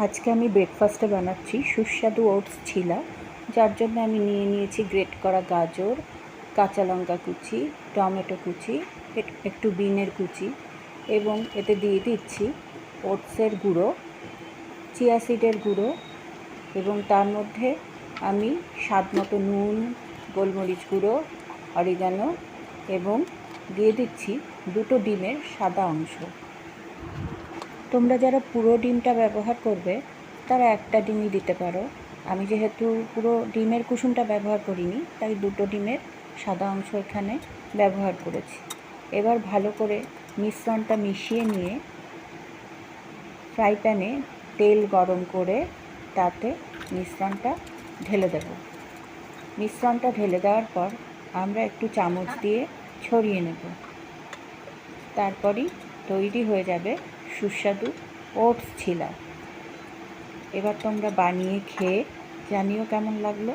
আজকে আমি ব্রেকফাস্টে বানাচ্ছি সুস্বাদু ওটস ছিলা, যার জন্য আমি নিয়ে নিয়েছি গ্রেট করা গাজর, কাঁচা লঙ্কা কুচি, টমেটো কুচি, একটু বিনের কুচি এবং এতে দিয়ে দিচ্ছি ওটসের গুঁড়ো, চিয়া সিডের গুঁড়ো এবং তার মধ্যে আমি স্বাদ মতো নুন, গোলমরিচ গুঁড়ো, অরিগানো এবং দিয়ে দিচ্ছি 2টো ডিমের সাদা অংশ। তোমরা যারা পুরো ডিমটা ব্যবহার করবে তারা একটা ডিমই দিতে পারো। আমি যেহেতু পুরো ডিমের কুসুমটা ব্যবহার করিনি, তাই 2টো ডিমের সাদা অংশ এখানে ব্যবহার করেছি। এবার ভালো করে মিশ্রণটা মিশিয়ে নিয়ে ফ্রাই প্যানে তেল গরম করে তাতে মিশ্রণটা ঢেলে দেব। মিশ্রণটা ঢেলে দেওয়ার পর আমরা একটু চামচ দিয়ে ছড়িয়ে নেব। তারপরই তৈরি হয়ে যাবে সুস্বাদু ওটস ছিলা। এবার তোমরা বানিয়ে খেয়ে জানিও কেমন লাগলো।